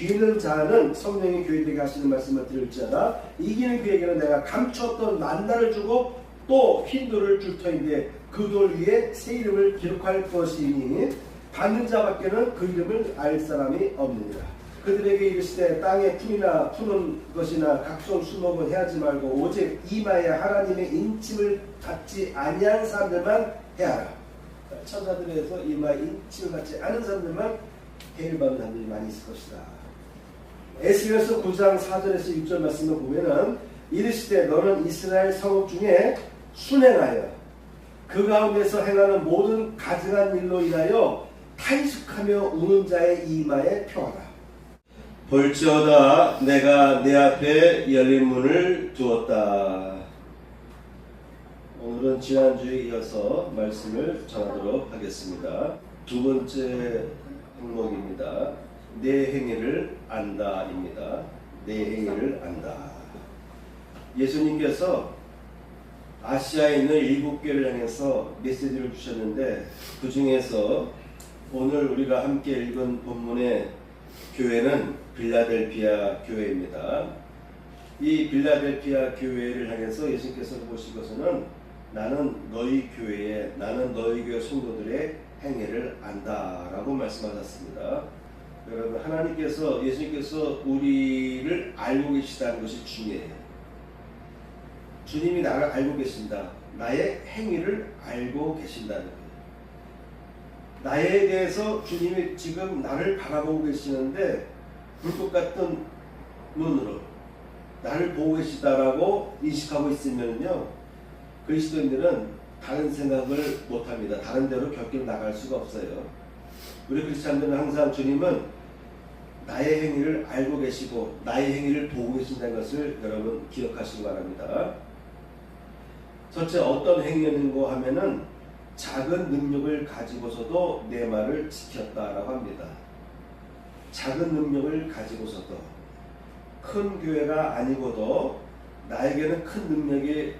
비는 자는 성령이 교회에게 하시는 말씀을 들을지어다. 이기는 그에게는 내가 감추었던 만나를 주고 또 흰 돌을 줄 터인데 그 돌 위에 새 이름을 기록할 것이니 받는 자밖에는 그 이름을 알 사람이 없느니라. 그들에게 이르시되 땅에 풀이나 푸는 것이나 각종 수목은 해하지 말고 오직 이마에 하나님의 인침을 받지 아니한 사람들만 해하라. 천사들에서 이마에 인침을 받지 않은 사람들만 해를 받는 사람들이 많이 있을 것이다. 에스겔서 9장 4절에서 6절 말씀을 보면은 이르시되 너는 이스라엘 성읍 중에 순행하여 그 가운데서 행하는 모든 가증한 일로 인하여 탄식하며 우는 자의 이마에 표하라. 볼지어다 내가 내 앞에 열린 문을 두었다. 오늘은 지난주에 이어서 말씀을 전하도록 하겠습니다. 두 번째 항목입니다. 내 행위를 안다입니다. 내 행위를 안다. 예수님께서 아시아에 있는 7교회를 향해서 메시지를 주셨는데 그 중에서 오늘 우리가 함께 읽은 본문의 교회는 빌라델피아 교회입니다. 이 빌라델피아 교회를 향해서 예수님께서 보시고서는 나는 너희 교회에 나는 너희 교회 성도들의 행위를 안다라고 말씀하셨습니다. 여러분 하나님께서 예수님께서 우리를 알고 계시다는 것이 중요해요. 주님이 나를 알고 계신다. 나의 행위를 알고 계신다는 거예요. 나에 대해서 주님이 지금 나를 바라보고 계시는데 불꽃 같은 눈으로 나를 보고 계시다라고 인식하고 있으면요 그리스도인들은 다른 생각을 못합니다. 다른 데로 곁길 나갈 수가 없어요. 우리 크리스찬들은 항상 주님은 나의 행위를 알고 계시고 나의 행위를 보고 계신다는 것을 여러분 기억하시기 바랍니다. 첫째 어떤 행위였는고 하면은 작은 능력을 가지고서도 내 말을 지켰다라고 합니다. 작은 능력을 가지고서도 큰 교회가 아니고도 나에게는 큰 능력이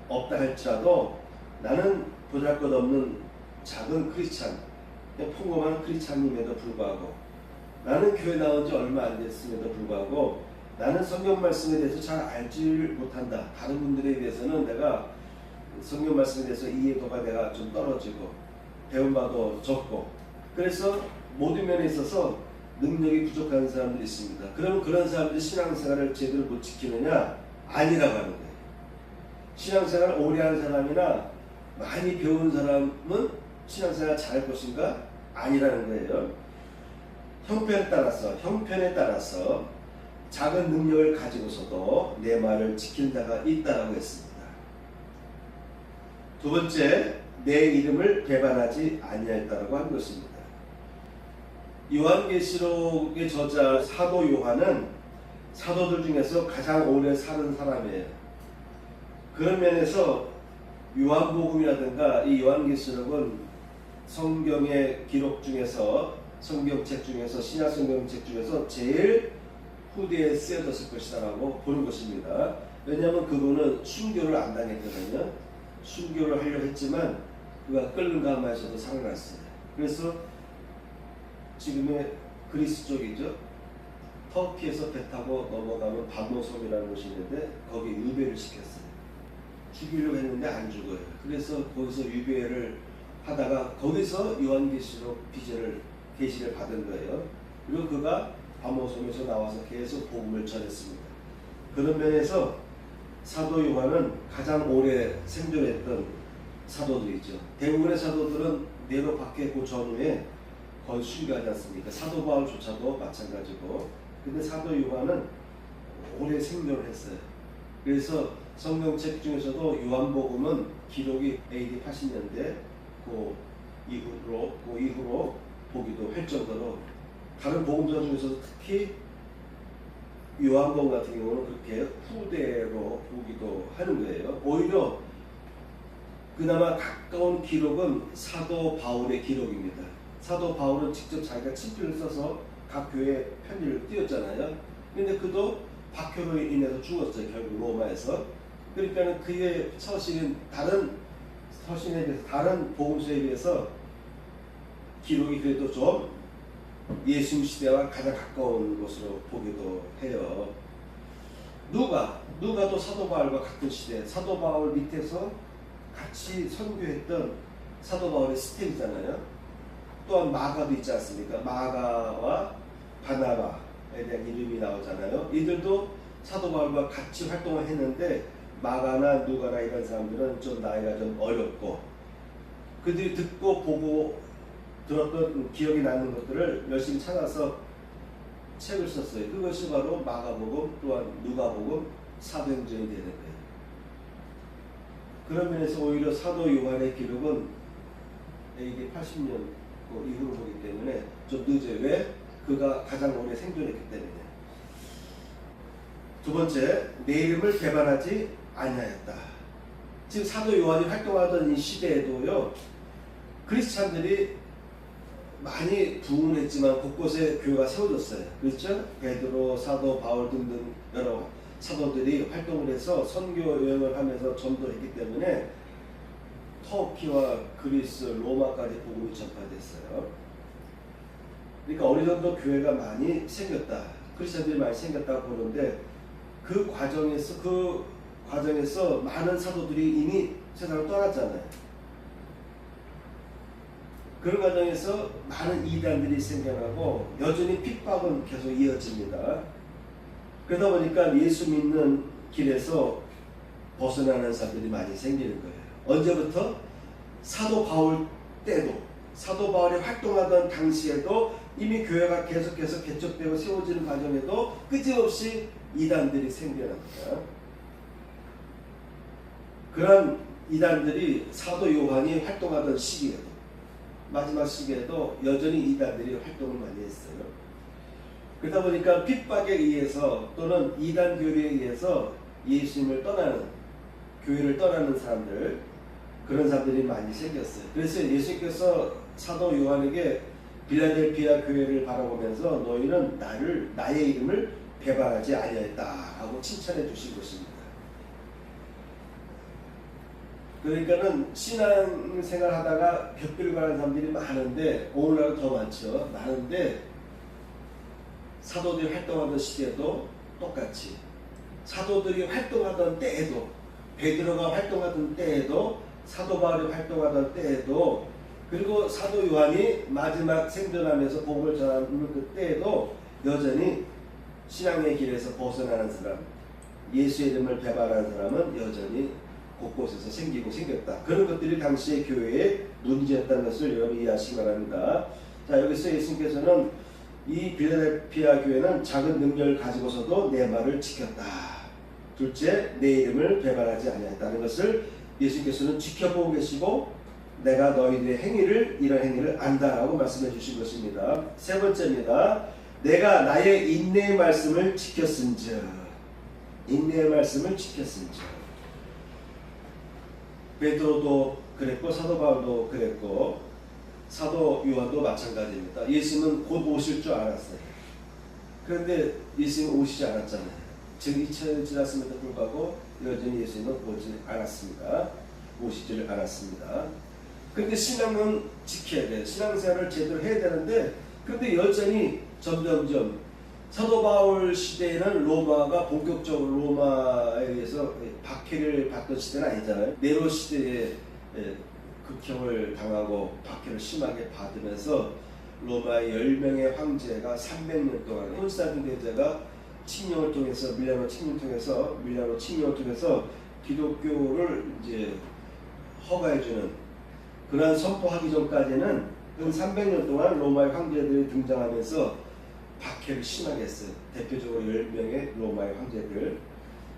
없다 할지라도 나는 보잘것없는 작은 크리스찬, 평범한 크리스찬임에도 불구하고 나는 교회 나온 지 얼마 안 됐음에도 불구하고 나는 성경 말씀에 대해서 잘 알지를 못한다. 다른 분들에 비해서는 내가 성경 말씀에 대해서 이해도가 내가 좀 떨어지고 배운 바도 적고 그래서 모든 면에 있어서 능력이 부족한 사람들이 있습니다. 그러면 그런 사람들이 신앙생활을 제대로 못 지키느냐? 아니라고 하는 거예요. 신앙생활을 오래 한 사람이나 많이 배운 사람은 신앙생활 잘할 것인가? 아니라는 거예요. 형편에 따라서 작은 능력을 가지고서도 내 말을 지킨 자가 있다라고 했습니다. 두 번째, 내 이름을 배반하지 아니하였다라고 한 것입니다. 요한계시록의 저자 사도 요한은 사도들 중에서 가장 오래 사는 사람이에요. 그런 면에서 요한복음이라든가 이 요한계시록은 성경의 기록 중에서 성경책 중에서 신약 성경책 중에서 제일 후대에 쓰여졌을 것이다라고 보는 것입니다. 왜냐하면 그분은 순교를 안 당했거든요. 순교를 하려고 했지만 그가 끓는 가마에서도 살아났어요. 그래서 지금의 그리스 쪽이죠. 터키에서 배 타고 넘어가면 반모섬이라는 곳이 있는데 거기 유배를 시켰어요. 죽이려고 했는데 안 죽어요. 그래서 거기서 유배를 하다가 거기서 요한계시록 계시를 받은 거예요. 그리고 그가 반모섬에서 나와서 계속 복음을 전했습니다. 그런 면에서 사도 요한은 가장 오래 생존했던 사도들이죠. 대부분의 사도들은 내로 박해고 전후에 거의 순교하지 않습니까? 사도 바울조차도 마찬가지고. 근데 사도 요한은 오래 생존을 했어요. 그래서 성경책 중에서도 요한복음은 기록이 AD 80년대 그 이후로 보기도 할 정도로 다른 복음서 중에서도 특히 요한복음 같은 경우는 그렇게 후대로 보기도 하는 거예요. 오히려 그나마 가까운 기록은 사도 바울의 기록입니다. 사도 바울은 직접 자기가 친필을 써서 각 교회에 편지를 띄웠잖아요. 근데 그도 박해로 인해서 죽었어요. 결국 로마에서. 그러니까 그의 서신은 다른 서신에 비해서 다른 복음서에 비해서 기록이 그래도 좀 예수님 시대와 가장 가까운 것으로 보기도 해요. 누가도 사도 바울과 같은 시대, 사도 바울 밑에서 같이 선교했던 사도 바울의 스텝이잖아요. 또한 마가도 있지 않습니까? 마가와 바나바에 대한 이름이 나오잖아요. 이들도 사도 바울과 같이 활동을 했는데 마가나 누가나 이런 사람들은 좀 나이가 좀 어렸고 그들이 듣고 보고 들었던 기억이 나는 것들을 열심히 찾아서 책을 썼어요. 그것이 바로 마가복음 또한 누가복음 사도행전이 되는 거예요. 그런 면에서 오히려 사도 요한의 기록은 AD 80년 이후로 보기 때문에 좀 늦어요. 왜? 그가 가장 오래 생존했기 때문에. 두 번째, 내 이름을 배반하지 아니하였다. 지금 사도 요한이 활동하던 이 시대에도요, 크리스찬들이 많이 부흥했지만 곳곳에 교회가 세워졌어요. 그렇죠? 베드로, 사도 바울 등등 여러 사도들이 활동을 해서 선교 여행을 하면서 전도했기 때문에 터키와 그리스, 로마까지 복음이 전파됐어요. 그러니까 어느 정도 교회가 많이 생겼다. 크리스찬들이 많이 생겼다고 보는데 그 과정에서 많은 사도들이 이미 세상을 떠났잖아요. 그런 과정에서 많은 이단들이 생겨나고 여전히 핍박은 계속 이어집니다. 그러다 보니까 예수 믿는 길에서 벗어나는 사람들이 많이 생기는 거예요. 언제부터? 사도 바울 때도, 사도 바울이 활동하던 당시에도 이미 교회가 계속해서 개척되고 세워지는 과정에도 끊임없이 이단들이 생겨납니다. 그런 이단들이 사도 요한이 활동하던 시기에도, 마지막 시기에도 여전히 이단들이 활동을 많이 했어요. 그러다 보니까 핍박에 의해서 또는 이단 교리에 의해서 예수님을 떠나는, 교회를 떠나는 사람들, 그런 사람들이 많이 생겼어요. 그래서 예수님께서 사도 요한에게 빌라델피아 교회를 바라보면서 너희는 나의 이름을 배반하지 아니하였다 하고 칭찬해 주신 것입니다. 그러니까는 신앙생활 하다가 벽비를 가는 사람들이 많은데, 오늘날은 더 많죠. 많은데 사도들이 활동하던 시대에도 똑같이, 사도들이 활동하던 때에도, 베드로가 활동하던 때에도, 사도 바울이 활동하던 때에도, 그리고 사도 요한이 마지막 생존하면서 복음을 전하는 그때에도 여전히 신앙의 길에서 벗어나는 사람, 예수의 이름을 배반하는 사람은 여전히 곳곳에서 생겼다. 그런 것들이 당시의 교회의 문제였다는 것을 여러분이 이해하시기 바랍니다. 자, 여기서 예수님께서는 이 빌라델피아 교회는 작은 능력을 가지고서도 내 말을 지켰다. 둘째, 내 이름을 배반하지 아니했다는 것을 예수님께서는 지켜보고 계시고 내가 너희들의 이런 행위를 안다라고 말씀해 주신 것입니다. 세 번째입니다. 내가 나의 인내의 말씀을 지켰은즉. 인내의 말씀을 지켰은즉. 베드로도 그랬고 사도 바울도 그랬고 사도 요한도 마찬가지입니다. 예수님은 곧 오실 줄 알았어요. 그런데 예수님은 오시지 않았잖아요. 지금 2000년 지났음에도 불구하고 여전히 예수님은 오지 않았습니다. 오시지를 않았습니다. 그런데 신앙은 지켜야 돼요. 신앙생활을 제대로 해야 되는데, 그런데 여전히 점점점 사도 바울 시대에는 로마가 본격적으로 로마에 의해서 박해를 받던 시대는 아니잖아요. 네로 시대에 극형을 당하고 박해를 심하게 받으면서 로마의 10명의 황제가 300년 동안 콘스탄틴 대제가 칙령을 통해서 밀라노 칙령을 통해서 기독교를 이제 허가해주는 그러한 선포하기 전까지는 한 300년 동안 로마의 황제들이 등장하면서 박해를 심하게 했어요. 대표적으로 10명의 로마의 황제들.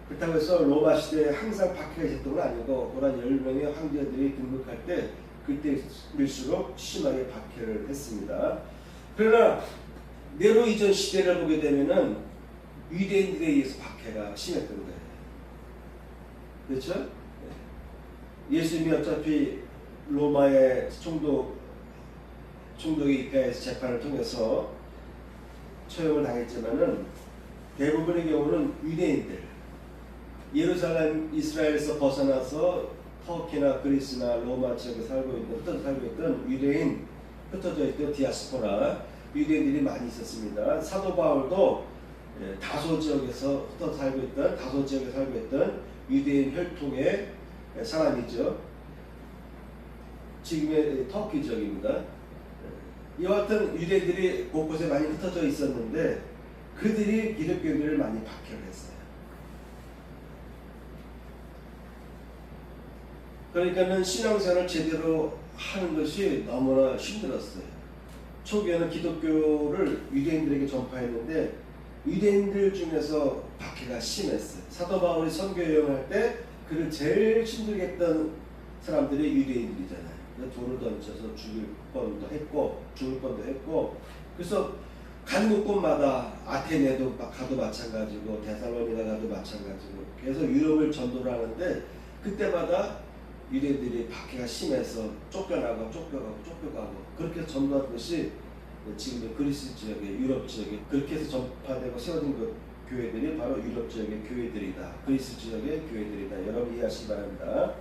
그렇다고 해서 로마 시대에 항상 박해가 있었던 건 아니고 그런 10명의 황제들이 등극할 때 그때일수록 심하게 박해를 했습니다. 그러나 네로 이전 시대를 보게 되면은 유대인들에 의해서 박해가 심했던 거예요. 그렇죠? 예수님이 어차피 로마의 총독이 입회해서 재판을 통해서 처형을 당했지만은 대부분의 경우는 유대인들, 예루살렘 이스라엘에서 벗어나서 터키나 그리스나 로마 지역에 흩어져 살고 있던 유대인, 흩어져 있던 디아스포라, 유대인들이 많이 있었습니다. 사도 바울도 다소 지역에서 살고 있던 유대인 혈통의 사람이죠. 지금의 터키 지역입니다. 이와 같은 유대인들이 곳곳에 많이 흩어져 있었는데 그들이 기독교인들을 많이 박해를 했어요. 그러니까는 신앙생활을 제대로 하는 것이 너무나 힘들었어요. 초기에는 기독교를 유대인들에게 전파했는데 유대인들 중에서 박해가 심했어요. 사도 바울이 선교 여행할 때 그를 제일 힘들게 했던 사람들이 유대인들이잖아요. 돌을 던져서 죽을 뻔도 했고 그래서 간 곳곳마다 아테네도 가도 마찬가지고 데살로니가 가도 마찬가지고 계속 유럽을 전도를 하는데 그때마다 유대인들이 박해가 심해서 쫓겨가고 그렇게 전도한 것이 지금의 그리스 지역의 유럽 지역에 그렇게 해서 전파되고 세워진 그 교회들이 바로 유럽 지역의 교회들이다. 그리스 지역의 교회들이다. 여러분 이해하시기 바랍니다.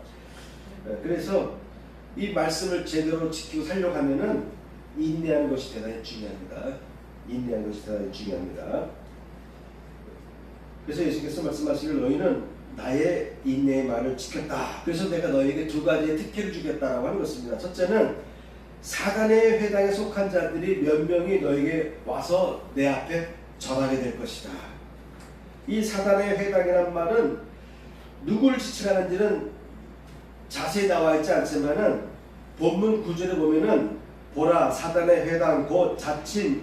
그래서 이 말씀을 제대로 지키고 살려고 하면은 인내하는 것이 대단히 중요합니다. 그래서 예수께서 말씀하시길 너희는 나의 인내의 말을 지켰다. 그래서 내가 너희에게 두 가지의 특혜를 주겠다라고 하는 것입니다. 첫째는 사단의 회당에 속한 자들이 몇 명이 너에게 와서 내 앞에 절하게 될 것이다. 이 사단의 회당이란 말은 누구를 지칭하는지는 자세히 나와 있지 않지만은 본문 구절에 보면은 보라 사단의 회당 곧 자칭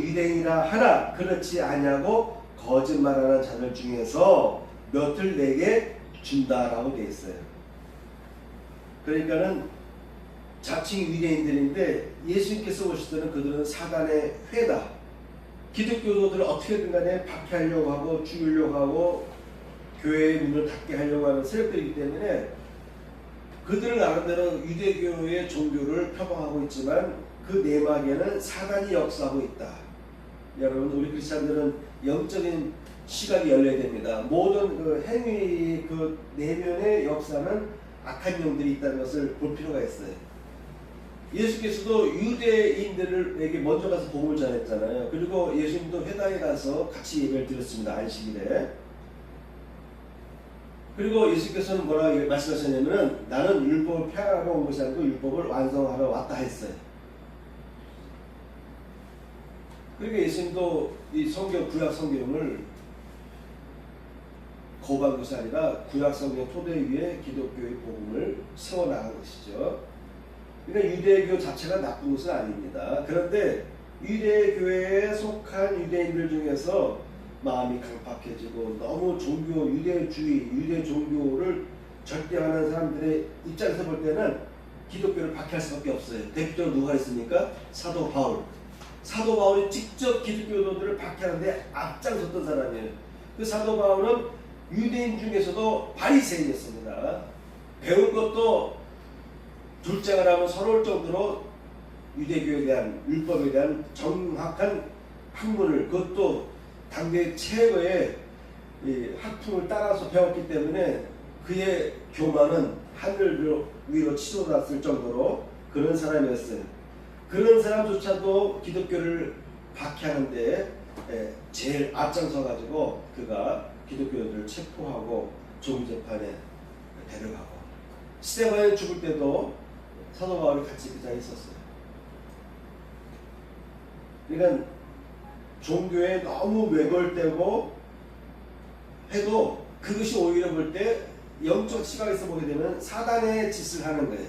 유대인이라 하나 그렇지 아니하고 거짓말하는 자들 중에서 몇을 내게 준다라고 되어 있어요. 그러니까는 자칭 유대인들인데 예수님께서 오실 때는 그들은 사단의 회다. 기독교도들을 어떻게든 간에 박해하려고 하고 죽이려고 하고 교회의 문을 닫게 하려고 하는 세력들이기 때문에 그들은 나름대로 유대교의 종교를 표방하고 있지만 그 내막에는 사단이 역사하고 있다. 여러분 우리 크리스찬들은 영적인 시각이 열려야 됩니다. 모든 그 행위 그 내면의 역사는 악한 영들이 있다는 것을 볼 필요가 있어요. 예수께서도 유대인들에게 먼저 가서 복음을 전했잖아요. 그리고 예수님도 회당에 가서 같이 예배를 드렸습니다. 안식일에. 그리고 예수께서는 뭐라고 말씀하셨냐면 나는 율법을 폐하러 온 것이 아니고 율법을 완성하러 왔다 했어요. 그러니까 예수님도 이 성경, 구약 성경을 거부한 것이 아니라 구약 성경 토대 위에 기독교의 복음을 세워나간 것이죠. 그러니까 유대교 자체가 나쁜 것은 아닙니다. 그런데 유대교회에 속한 유대인들 중에서 마음이 강팍해지고 너무 유대주의, 유대 종교를 절대하는 사람들의 입장에서 볼 때는 기독교를 박해할 수밖에 없어요. 대표적으로 누가 있습니까? 사도 바울. 사도 바울이 직접 기독교도들을 박해하는데 앞장섰던 사람이에요. 그 사도 바울은 유대인 중에서도 바리새인이었습니다. 배운 것도 둘째가 하면 서러울 정도로 유대교에 대한 율법에 대한 정확한 학문을 그것도 당대 최고의 학풍을 따라서 배웠기 때문에 그의 교만은 하늘 위로 치솟았을 정도로 그런 사람이었어요. 그런 사람조차도 기독교를 박해하는데 제일 앞장서 가지고 그가 기독교들을 체포하고 종교재판에 데려가고 스데반이 죽을 때도 사도 바울이 같이 그 자리에 있었어요. 그러니까 종교에 너무 외골되고 해도 그것이 오히려 볼 때 영적 시각에서 보게 되면 사단의 짓을 하는 거예요.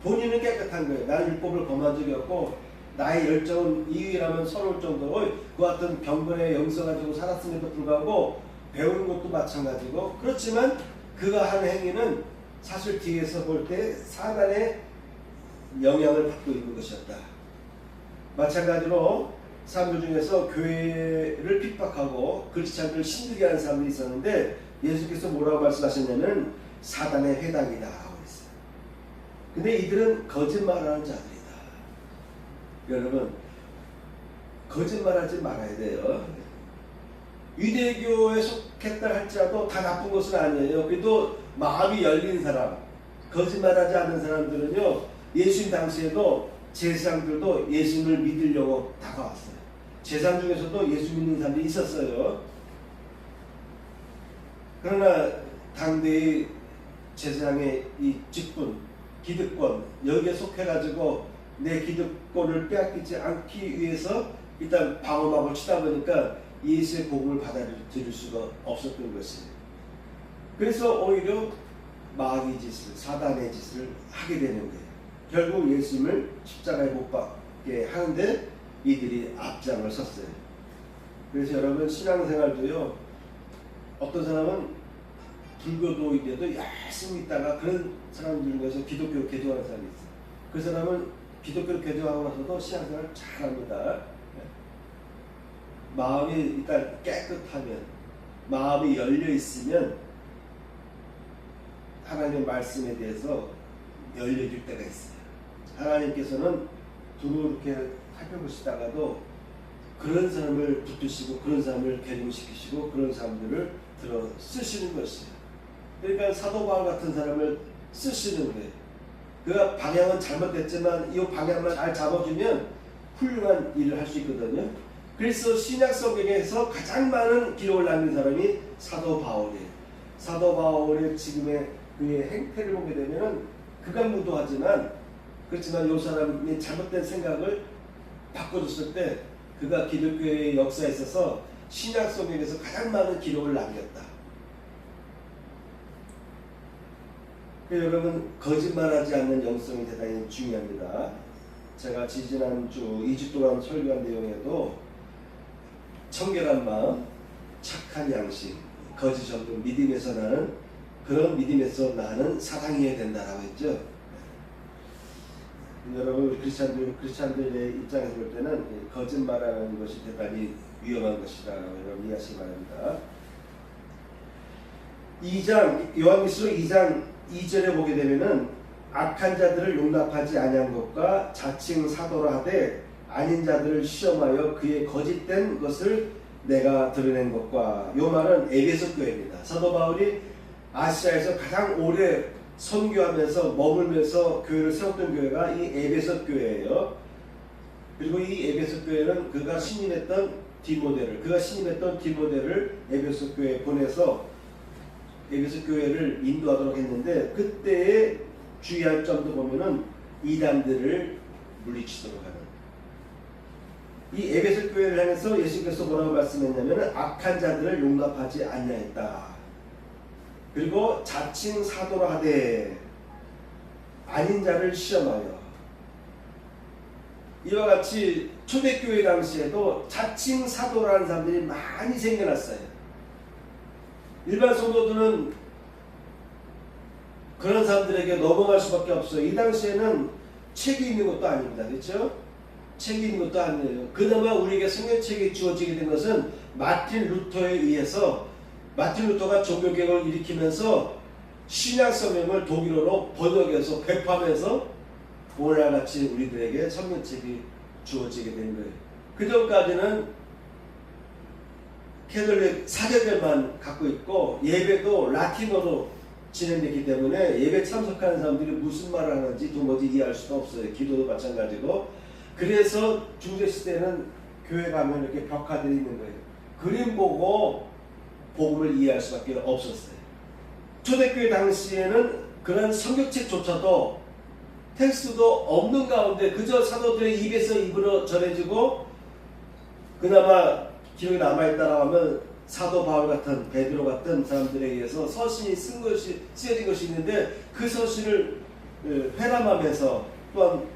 본인은 깨끗한 거예요. 나는 율법을 범한 적이 없고 나의 열정은 이유라면 서러울 정도로 그 같은 경건의 영성 가지고 살았음에도 불구하고 배우는 것도 마찬가지고 그렇지만 그가 한 행위는 사실 뒤에서 볼 때 사단의 영향을 받고 있는 것이었다. 마찬가지로 사람들 중에서 교회를 핍박하고 크리스찬들을 힘들게 하는 사람들이 있었는데 예수께서 뭐라고 말씀하셨냐면 사단의 회당이다 라고 했어요. 근데 이들은 거짓말하는 자들이다. 여러분 거짓말하지 말아야 돼요. 유대교에 속했다 할지라도 다 나쁜 것은 아니에요. 그래도 마음이 열린 사람, 거짓말하지 않는 사람들은요 예수님 당시에도 제사장들도 예수님을 믿으려고 다가왔어요. 제사장 중에서도 예수 믿는 사람들이 있었어요. 그러나 당대의 제사장의 이 직분, 기득권, 여기에 속해가지고 내 기득권을 빼앗기지 않기 위해서 일단 방어막을 치다 보니까 예수의 복음을 받아들일 수가 없었던 것이에요. 그래서 오히려 마귀 짓을, 사단의 짓을 하게 되는 거예요. 결국 예수님을 십자가에 못 박게 하는데 이들이 앞장을 섰어요. 그래서 여러분 신앙생활도요, 어떤 사람은 불교도인데도 열심히 있다가 그런 사람들 중에서 기독교로 개종하는 사람이 있어요. 그 사람은 기독교로 개종하고 나서도 신앙생활을 잘합니다. 마음이 일단 깨끗하면, 마음이 열려 있으면 하나님의 말씀에 대해서 열려질 때가 있어요. 하나님께서는 두루 이렇게 살펴보시다가도 그런 사람을 붙드시고 그런 사람을 개종시키시고 그런 사람들을 들어 쓰시는 것이에요. 그러니까 사도 바울 같은 사람을 쓰시는 거예요. 그가 방향은 잘못됐지만 이 방향만 잘 잡아주면 훌륭한 일을 할 수 있거든요. 그래서 신약 성경에서 가장 많은 기록을 남긴 사람이 사도 바울이에요. 사도 바울의 지금의 그의 행태를 보게 되면은 극악무도하지만, 그렇지만 이 사람이 잘못된 생각을 바꿔줬을 때 그가 기독교의 역사에 있어서 신약 성경에서 가장 많은 기록을 남겼다. 여러분, 거짓말하지 않는 영성이 대단히 중요합니다. 제가 지지난주 2주 동안 설교한 내용에도 청결한 마음, 착한 양심, 거짓 없는 믿음에서 나는, 그런 믿음에서 나는 사랑해야 된다라고 했죠. 여러분, 크리스찬들의 입장에서 볼 때는 거짓말하는 것이 대단히 위험한 것이라고 여러분 이해하시기 바랍니다. 요한계시록 2장 2절에 보게 되면은 악한 자들을 용납하지 아니한 것과 자칭 사도라 하되 아닌 자들을 시험하여 그의 거짓된 것을 내가 드러낸 것과, 요 말은 에베소 교회입니다. 사도 바울이 아시아에서 가장 오래 선교하면서 머물면서 교회를 세웠던 교회가 이 에베소 교회예요. 그리고 이 에베소 교회는 그가 신임했던 디모데를 에베소 교회에 보내서 에베소 교회를 인도하도록 했는데, 그때의 주의할 점도 보면은 이단들을 물리치도록 하는, 이 에베소 교회를 향해서 예수께서 뭐라고 말씀했냐면 악한 자들을 용납하지 아니하였다. 그리고 자칭 사도라 하되 아닌 자를 시험하여. 이와 같이 초대교회 당시에도 자칭 사도라는 사람들이 많이 생겨났어요. 일반 성도들은 그런 사람들에게 넘어갈 수밖에 없어요. 이 당시에는 책이 있는 것도 아닙니다. 그렇죠? 책이 있는 것도 아니에요. 그나마 우리에게 성경책이 주어지게 된 것은 마틴 루터에 의해서, 마틴 루터가 종교개혁을 일으키면서 신약 성경을 독일어로 번역해서 배포하면서 오늘날같이 우리들에게 성경책이 주어지게 된 거예요. 그 전까지는 캐톨릭 사제들만 갖고 있고 예배도 라틴어로 진행됐기 때문에 예배 참석하는 사람들이 무슨 말을 하는지 도무지 이해할 수가 없어요. 기도도 마찬가지고. 그래서 중세시대는 교회 가면 이렇게 벽화들이 있는 거예요. 그림 보고 복음을 이해할 수밖에 없었어요. 초대교회 당시에는 그런 성경책조차도 텍스트도 없는 가운데 그저 사도들의 입에서 입으로 전해지고, 그나마 기록이 남아있다라고 하면 사도 바울 같은, 베드로 같은 사람들에 의해서 서신이 쓰여진 것이 있는데, 그 서신을 회람하면서 또한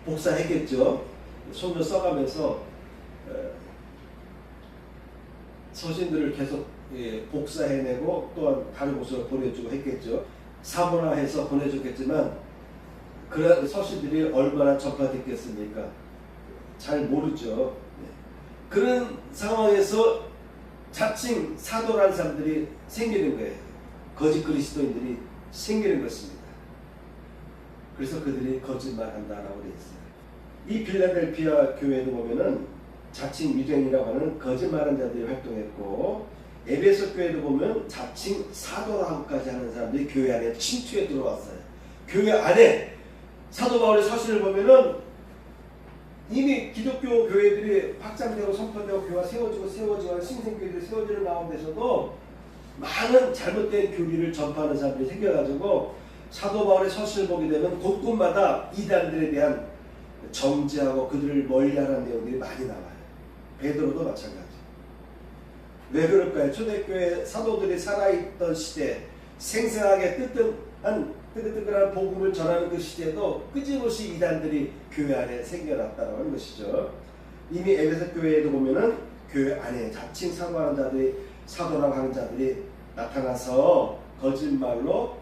복사했겠죠. 손으로 써가면서 서신들을 계속 복사해내고 또한 다른 곳으로 보내주고 했겠죠. 사본화해서 보내줬겠지만 그런 서신들이 얼마나 전파됐겠습니까? 잘 모르죠. 그런 상황에서 자칭 사도라는 사람들이 생기는 거예요. 거짓 그리스도인들이 생기는 것입니다. 그래서 그들이 거짓말한다라고 되어 있어요. 이 빌라델피아 교회도 보면은 자칭 유대인이라고 하는 거짓말하는 자들이 활동했고, 에베소 교회도 보면 자칭 사도라고까지 하는 사람들이 교회 안에 침투해 들어왔어요. 교회 안에 사도 바울의 서신을 보면은 이미 기독교 교회들이 확장되고 선포되고 교회가 세워지고 신생교회들이 세워지는 가운데서도 많은 잘못된 교리를 전파하는 사람들이 생겨가지고 사도 바울의 서신을 보게 되면 곳곳마다 이단들에 대한 정죄하고 그들을 멀리하는 내용들이 많이 나와요. 베드로도 마찬가지. 왜 그럴까요? 초대교회 사도들이 살아있던 시대, 생생하게 뜨끈뜨끈한 복음을 전하는 그 시대에도 끊임없이 이단들이 교회 안에 생겨났다는 것이죠. 이미 에베소 교회에도 보면은 교회 안에 자칭 사도하는 자들이, 사도라고 하는 자들이 나타나서 거짓말로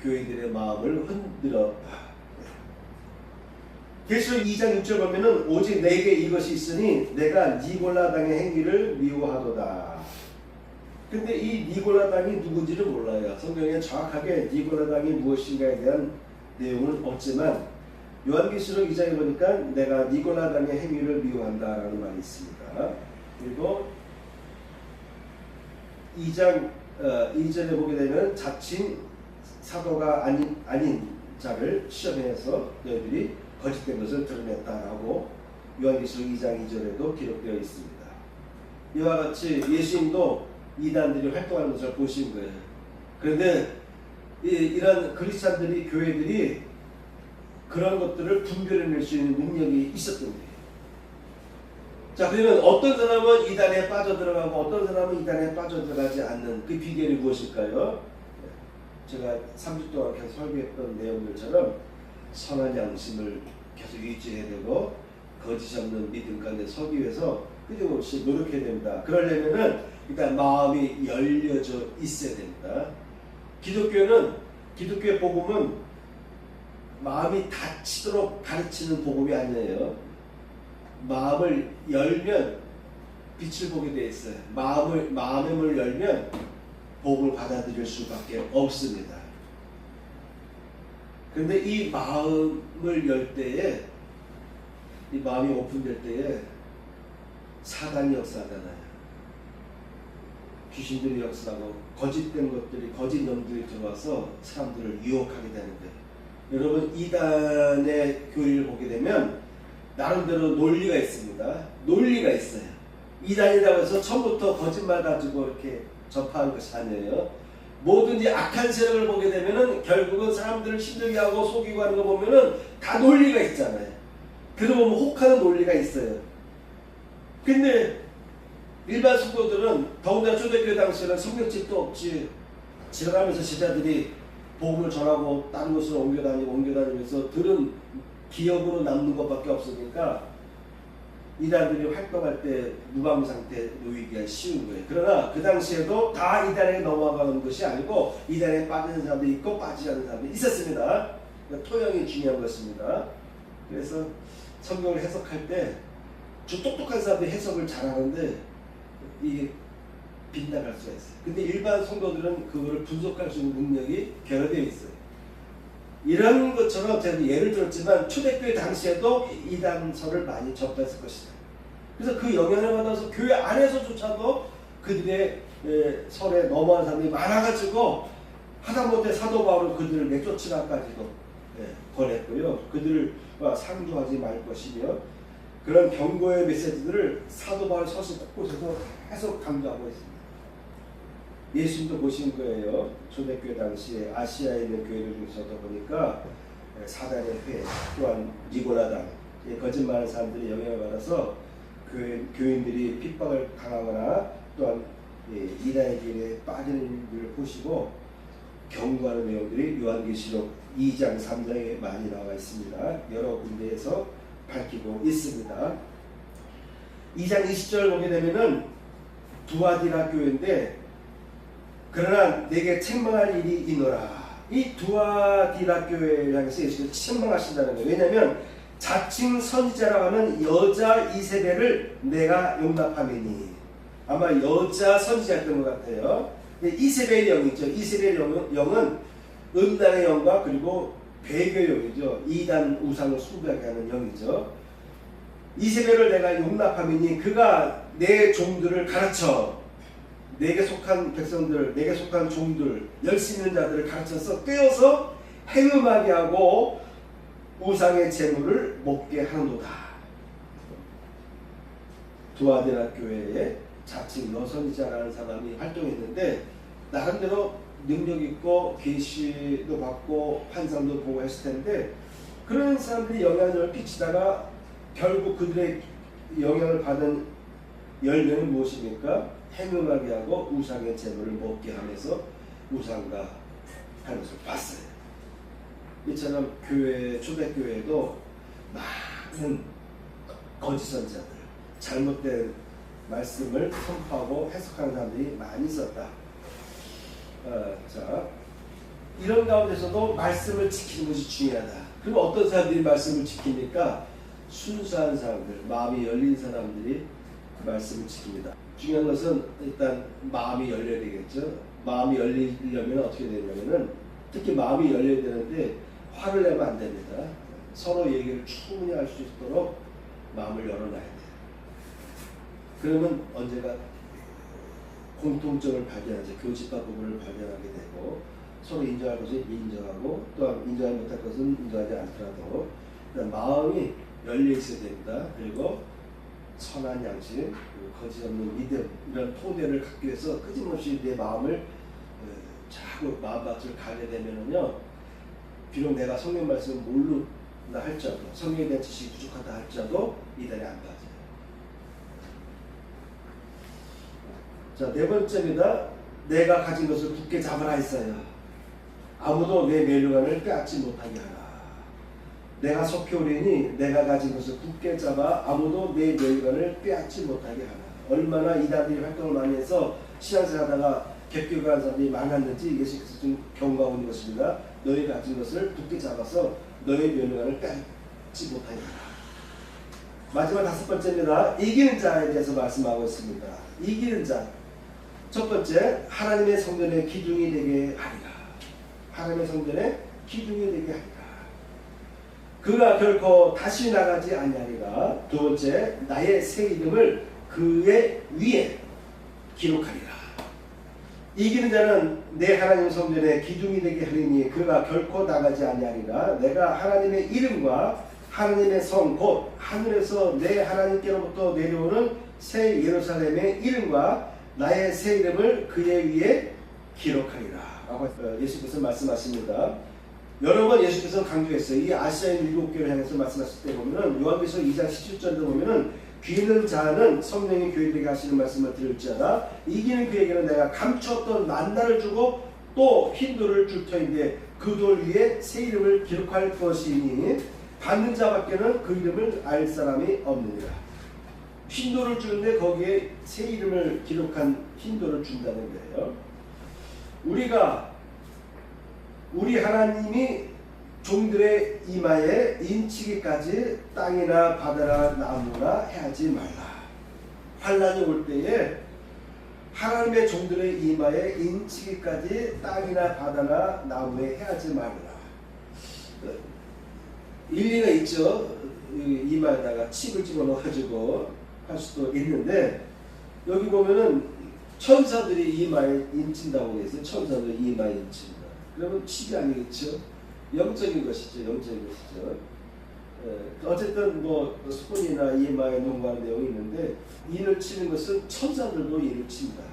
교회들의 마음을 흔들었다. 계시록 2장 6절 보면은 오직 내게 이것이 있으니 내가 니골라당의 행위를 미워하도다. 근데 이 니골라당이 누군지를 몰라요. 성경에 정확하게 니골라당이 무엇인가에 대한 내용은 없지만 요한계시록 2장에 보니까 내가 니골라당의 행위를 미워한다라는 말이 있습니다. 그리고 2장 2절에 보게 되면 자칭 사도가 아닌 자를 시험해서 너희들이 거짓된 것을 드러냈다라고 요한계시록 2장 2절에도 기록되어 있습니다. 이와 같이 예수님도 이단들이 활동하는 것을 보신 거예요. 그런데 이런 크리스찬들이, 교회들이 그런 것들을 분별해낼 수 있는 능력이 있었던 거예요. 자, 그러면 어떤 사람은 이단에 빠져들어가고 어떤 사람은 이단에 빠져들어가지 않는 그 비결이 무엇일까요? 제가 3주 동안 계속 설교했던 내용들처럼 선한 양심을 계속 유지해야 되고 거짓 없는 믿음 가운데 서기 위해서 끊임없이 노력해야 됩니다. 그러려면은 일단 마음이 열려져 있어야 됩니다. 기독교의 복음은 마음이 닫히도록 가르치는 복음이 아니에요. 마음을 열면 빛을 보게 돼 있어요. 마음의 문을 열면 복음을 받아들일 수밖에 없습니다. 그런데 이 마음을 열 때에, 이 마음이 오픈될 때에 사단이 역사하잖아요. 귀신들이 역사하고 거짓된 것들이, 거짓 영들이 들어와서 사람들을 유혹하게 되는 거예요. 여러분, 이단의 교리를 보게 되면 나름대로 논리가 있습니다. 논리가 있어요. 이단이라고 해서 처음부터 거짓말 가지고 이렇게 접하는 것이 아니에요. 뭐든지 악한 세력을 보게 되면은 결국은 사람들을 힘들게 하고 속이고 하는 거 보면은 다 논리가 있잖아요. 들어보면 혹하는 논리가 있어요. 근데 일반 성도들은, 더군다나 초대교회 당시에는 성경책도 없지, 지나가면서 제자들이 복음을 전하고 다른 곳으로 옮겨다니면서 들은 기억으로 남는 것밖에 없으니까 이단들이 활동할 때 무방 상태에 놓이기가 쉬운 거예요. 그러나 그 당시에도 다 이단에 넘어가는 것이 아니고 이단에 빠지는 사람도 있고 빠지지 않는 사람도 있었습니다. 그러니까 토형이 중요한 것입니다. 그래서 성경을 해석할 때 좀 똑똑한 사람들이 해석을 잘하는데 이게 빗나갈 수가 있어요. 근데 일반 성도들은 그거를 분석할 수 있는 능력이 결여되어 있어요. 이런 것처럼 제가 예를 들었지만 초대교회 당시에도 이단설을 많이 접했을 것이다. 그래서 그 영향을 받아서 교회 안에서조차도 그들의 설에 넘어가는 사람들이 많아가지고 하다못해 사도 바울은 그들을 내쫓으라까지도 권했고요. 그들과 상조하지 말 것이며, 그런 경고의 메시지들을 사도 바울 서신 곳곳에서 계속 강조하고 있습니다. 예수님도 보신 거예요. 초대교회 당시에 아시아에 있는 교회들 중에서도 보니까 사단의 회, 또한 니고라당, 거짓말하는 사람들이 영향을 받아서 교인들이 핍박을 당하거나 또한 이단의 길에 빠지는 일을 보시고 경고하는 내용들이 요한계시록 2장 3장에 많이 나와 있습니다. 여러 군데에서 밝히고 있습니다. 2장 20절 보게 되면은 두아디라 교회인데, 그러나 내게 책망할 일이 있노라. 이 두아디라 교회를 향해서 예수님이 책망하신다는 거예요. 왜냐하면 자칭 선지자라고 하는 여자 이세벨을 내가 용납함이니, 아마 여자 선지자였던 것 같아요. 이세벨의 영이죠. 이세벨의 영은 음란의 영과 그리고 배교의 영이죠. 이단 우상을 숭배하게 하는 영이죠. 이세벨을 내가 용납함이니 그가 내 종들을 가르쳐, 내게 속한 백성들, 내게 속한 종들, 열심 있는 자들을 가르쳐서 떼어서 행음하게 하고 우상의 재물을 먹게 하노다. 두아데라 교회에 자칭 여선지자라는 사람이 활동했는데 나름대로 능력 있고 계시도 받고 환상도 보고 했을 텐데 그런 사람들이 영향을 끼치다가 결국 그들의 영향을 받은 열매는 무엇입니까? 행음하게 하고 우상의 제물을 먹게 하면서 우상과 하는 것을 봤어요. 이처럼 교회, 초대교회에도 많은 거짓 선자들, 잘못된 말씀을 선포하고 해석하는 사람들이 많이 있었다. 자, 이런 가운데서도 말씀을 지키는 것이 중요하다. 그럼 어떤 사람들이 말씀을 지킵니까? 순수한 사람들, 마음이 열린 사람들이 그 말씀을 지킵니다. 중요한 것은 일단 마음이 열려야 되겠죠. 마음이 열리려면 어떻게 되냐면은 특히 마음이 열려야 되는데 화를 내면 안 됩니다. 서로 얘기를 충분히 할 수 있도록 마음을 열어놔야 돼요. 그러면 언제가 공통점을 발견하죠. 교집합 부분을 발견하게 되고 서로 인정할 것을 인정하고 또한 인정하지 못할 것은 인정하지 않더라도 마음이 열려 있어야 됩니다. 그리고 선한 양심, 거짓 없는 믿음 이런 토대를 갖기 위해서 끊임없이 내 마음을 자꾸 마음밭을 가게 되면은요, 비록 내가 성경 말씀을 모른다 할지라도 성경에 대한 지식이 부족하다 할지라도 이단에 안 빠져요. 자, 네 번째입니다. 내가 가진 것을 굳게 잡으라 했어요. 아무도 내 멸류관을 빼앗지 못하게 하라. 내가 속히 오리니 내가 가진 것을 굳게 잡아 아무도 내 멸류관을 빼앗지 못하게 하라. 얼마나 이단들이 활동을 많이 해서 신앙생활하다가 객교가한 사람들이 많았는지 예수께서 좀 경고하고 있는 것입니다. 너희 가진 것을 굳게 잡아서 너희 멸류관을 빼앗지 못하게 하라. 마지막 다섯 번째입니다. 이기는 자에 대해서 말씀하고 있습니다. 이기는 자. 첫 번째, 하나님의 성전의 기둥이 되게 하리라. 하나님의 성전의 기둥이 되게 하리라. 그가 결코 다시 나가지 아니하리라. 두 번째, 나의 새 이름을 그의 위에 기록하리라. 이기는 자는 내 하나님 성전의 기둥이 되게 하리니 그가 결코 나가지 아니하리라. 내가 하나님의 이름과 하나님의 성 곧 하늘에서 내 하나님께로부터 내려오는 새 예루살렘의 이름과 나의 새 이름을 그의 위에 기록하리라 라고 예수께서 말씀하십니다. 여러 번 예수께서 강조했어요. 이 아시아인 일곱 교회를 향해서 말씀하실 때 보면은 요한계시록 2장 17절도 보면은 귀는 자는 성령이 교회들에게 하시는 말씀을 들을지어다 이기는 그에게는 내가 감추었던 만다를 주고 또 흰 돌을 줄 터인데 그 돌 위에 새 이름을 기록할 것이니 받는 자밖에는 그 이름을 알 사람이 없느니라. 흰돌을 주는데 거기에 새 이름을 기록한 흰돌을 준다는 거예요. 우리 하나님이 종들의 이마에 인치기까지 땅이나 바다나 나무나 해하지 말라. 환란이 올 때에 하나님의 종들의 이마에 인치기까지 땅이나 바다나 나무에 해하지 말라. 일리가 있죠. 이마에다가 칩을 집어넣어가지고 할 수도 있는데 여기 보면은 천사들이 이마에 인친다고 되어 있어요. 천사들이 이마에 인친다. 그러면 칩이 아니겠죠. 영적인 것이죠. 영적인 것이죠. 어쨌든 뭐 스폰이나 이마에 농구하는 내용이 있는데 인을 치는 것은 천사들도 인을 칩니다.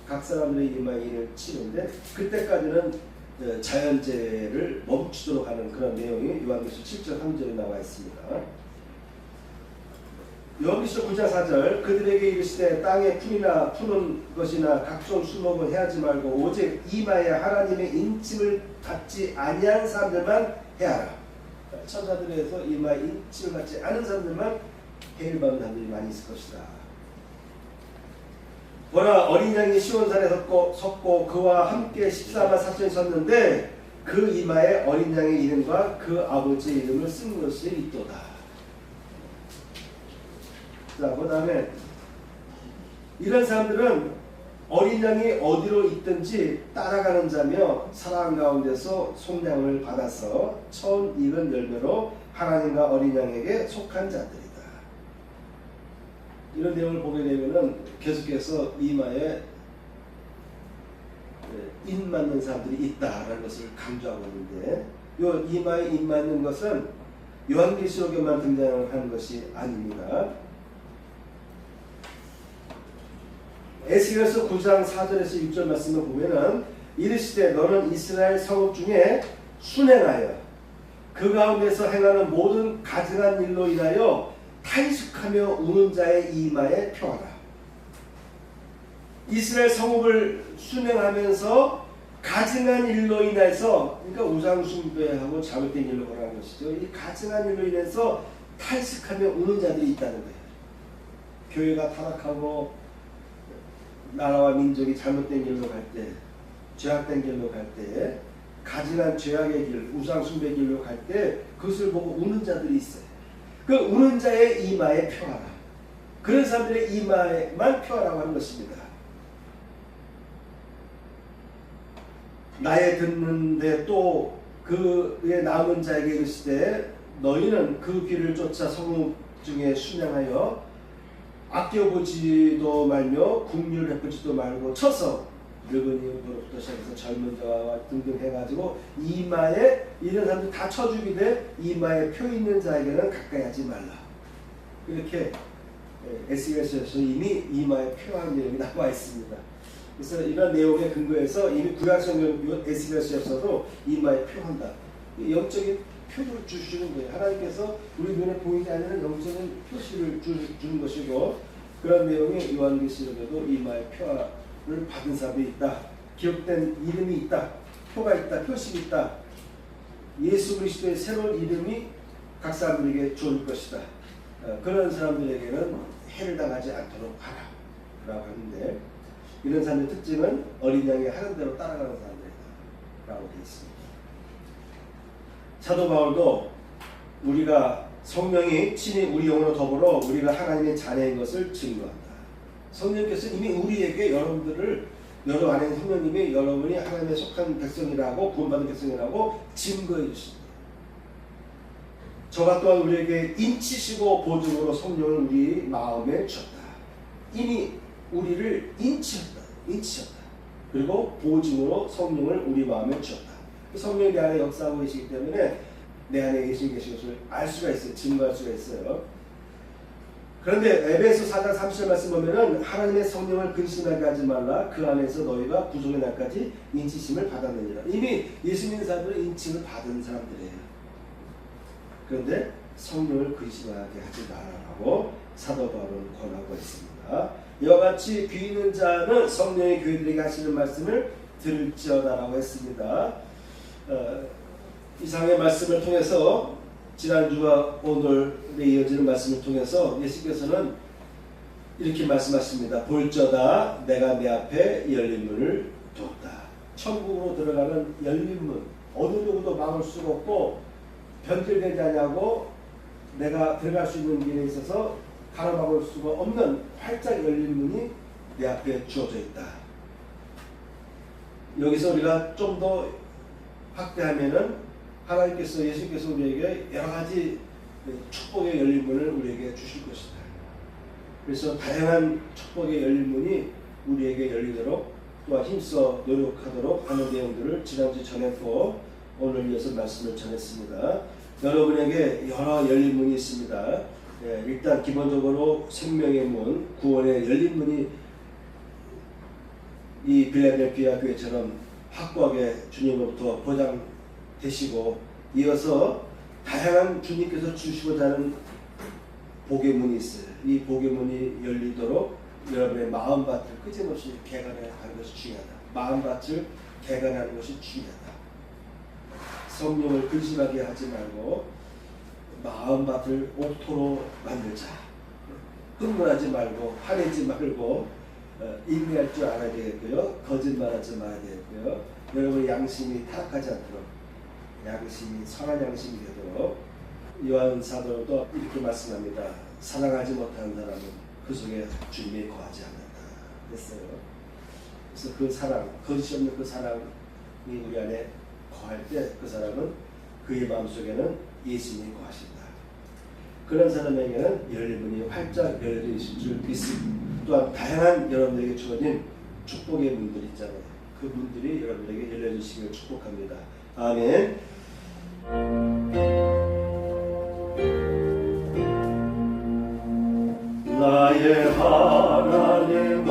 각 사람들의 이마에 인을 치는데 그때까지는 자연재해를 멈추도록 하는 그런 내용이 요한계시록 7절 3절에 나와 있습니다. 요한계시록 9장 4절 그들에게 이르시되 땅에 풀이나 푸는 것이나 각종 수목은 해하지 말고 오직 이마에 하나님의 인침을 받지 아니한 사람들만 해하라. 천사들에서 이마에 인침을 받지 않은 사람들만 해를 받는 사람들이 많이 있을 것이다. 보라 어린 양이 시온산에 섰고 그와 함께 14만 4천이 섰는데 그 이마에 어린 양의 이름과 그 아버지의 이름을 쓴 것이 있도다. 자, 그 다음에 이런 사람들은 어린 양이 어디로 있든지 따라가는 자며 사랑 가운데서 속량을 받아서 처음 익은 열매로 하나님과 어린 양에게 속한 자들이다. 이런 내용을 보게 되면은 계속해서 이마에 인 맞는 사람들이 있다라는 것을 강조하고 있는데 이 이마에 인 맞는 것은 요한계시록에만 등장하는 것이 아닙니다. 에스겔서 9장 4절에서 6절 말씀을 보면은 이르시되 너는 이스라엘 성읍 중에 순행하여 그 가운데서 행하는 모든 가증한 일로 인하여 탄식하며 우는 자의 이마에 표하라. 이스라엘 성읍을 순행하면서 가증한 일로 인해서, 그러니까 우상 숭배하고 잘못된 일로 걸어가는 것이죠. 이 가증한 일로 인해서 탄식하며 우는 자들이 있다는 거예요. 교회가 타락하고 나라와 민족이 잘못된 길로 갈 때, 죄악된 길로 갈 때, 가증한 죄악의 길, 우상 숭배 길로 갈 때 그것을 보고 우는 자들이 있어요. 그 우는 자의 이마에 표하라. 그런 사람들의 이마에만 표하라고 하는 것입니다. 나의 듣는데 또 그의 남은 자에게 이르시되 너희는 그 길을 쫓아 성읍 중에 순양하여 아껴보지도 말며 국률을 베푸지도 말고 쳐서 늙은이부터 시작해서 젊은 자와 등등 해가지고 이마에, 이런 사람들 다 쳐죽이되 이마에 표 있는 자에게는 가까이 하지 말라. 이렇게 에스겔서에서 이미 이마에 표한 내용이 나와 있습니다. 그래서 이런 내용에 근거해서 이미 구약성경 에스겔서에서도 이마에 표한다. 영적인 표를 주시는 거예요. 하나님께서 우리 눈에 보이지 않는 영적인 표시를 주는 것이고, 그런 내용이 요한계시록에도 이마에 표를 받은 사람이 있다. 기억된 이름이 있다. 표가 있다. 표식이 있다. 예수 그리스도의 새로운 이름이 각 사람들에게 주어질 것이다. 그런 사람들에게는 해를 당하지 않도록 하라 라고 하는데, 이런 사람의 특징은 어린 양이 하는 대로 따라가는 사람들이다 라고 되어 있습니다. 사도 바울도 우리가 성령이 친히 우리 영으로 더불어 우리가 하나님의 자녀인 것을 증거한다. 성령께서 이미 우리에게 여러분들을, 여러 안에 성령님이 여러분이 하나님의 속한 백성이라고, 구원받은 백성이라고 증거해 주십니다. 저가 또한 우리에게 인치시고 보증으로 성령을 우리 마음에 주었다. 이미 우리를 인치셨다. 그리고 보증으로 성령을 우리 마음에 주었다. 성령이 내 안에 역사하고 계시기 때문에 내 안에 계신 것을 알 수가 있어요. 증거할 수가 있어요. 그런데 에베소 4장 30절 말씀 보면은 하나님의 성령을 근심하게 하지 말라. 그 안에서 너희가 구속의 날까지 인치심을 받았느니라. 이미 예수 믿는 사람들은 인침을 받은 사람들이에요. 그런데 성령을 근심하게 하지 말라고 사도 바울은 권하고 있습니다. 이와 같이 귀 있는 자는 성령의 교회들에게 하시는 말씀을 들을지어다라고 했습니다. 이상의 말씀을 통해서, 지난주와 오늘에 이어지는 말씀을 통해서 예수께서는 이렇게 말씀하십니다. 볼저다 내가 내 앞에 열린 문을 두었다. 천국으로 들어가는 열린 문, 어느 누구도 막을 수가 없고 변질되지 않냐고 내가 들어갈 수 있는 길에 있어서 가로막을 수가 없는 활짝 열린 문이 내 앞에 주어져 있다. 여기서 우리가 좀 더 확대하면은 하나님께서, 예수께서 우리에게 여러 가지 축복의 열린 문을 우리에게 주실 것이다. 그래서 다양한 축복의 열린 문이 우리에게 열리도록 또한 힘써 노력하도록 하는 내용들을 지난주 전했고 오늘 이어서 말씀을 전했습니다. 여러분에게 여러 열린 문이 있습니다. 일단 기본적으로 생명의 문, 구원의 열린 문이 이 빌라델피아 교회처럼 확고하게 주님으로부터 보장되시고, 이어서 다양한 주님께서 주시고자 하는 복의 문이 있어요. 이 복의 문이 열리도록 여러분의 마음밭을 끊임없이 개간하는 것이 중요하다. 마음밭을 개간하는 것이 중요하다. 성령을 근심하게 하지 말고 마음밭을 옥토로 만들자. 흥분하지 말고 화내지 말고 인내할 줄 알아야 되겠고요. 거짓말하지 말아야 되겠고요. 여러분의 양심이 타락하지 않도록, 양심이 선한 양심이 되도록 요한 사도도 이렇게 말씀합니다. 사랑하지 못하는 사람은 그 속에 주님이 거하지 않는다 했어요. 그래서 그 사랑, 거짓이 없는 그 사랑이 우리 안에 거할 때 그 사람은 그의 마음속에는 예수님이 거하신다. 그런 사람에게는 열린 문이 활짝 열려 있을 줄 믿습니다. 또한 다양한 여러분들에게 주어진 축복의 문들이 있잖아요. 그 문들이 여러분들에게 열려주시길 축복합니다. 아멘. 나의 하나님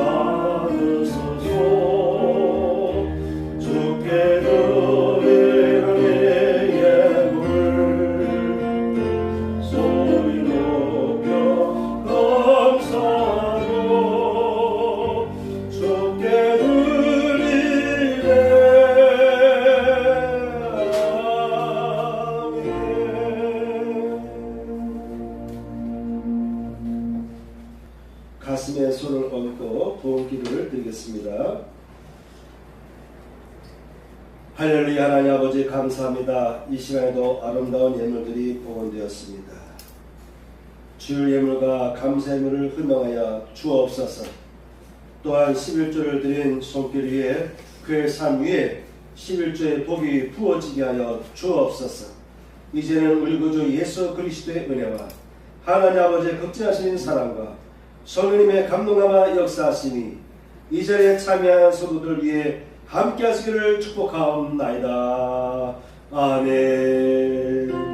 말씀을 드리겠습니다. 할렐루야. 하나님 아버지 감사합니다. 이 시간에도 아름다운 예물들이 복원되었습니다. 주일 예물과 감사 예물을 흘명하여 주옵소서. 또한 11조를 드린 손길 위에 그의 삶 위에 11조의 복이 부어지게 하여 주옵소서. 이제는 우리 구주 예수 그리스도의 은혜와 하나님 아버지의 극진하신 사랑과 성령님의 감동함과 역사하심이 이 자리에 참여한 성도들 위해 함께 하시기를 축복하옵나이다. 아멘.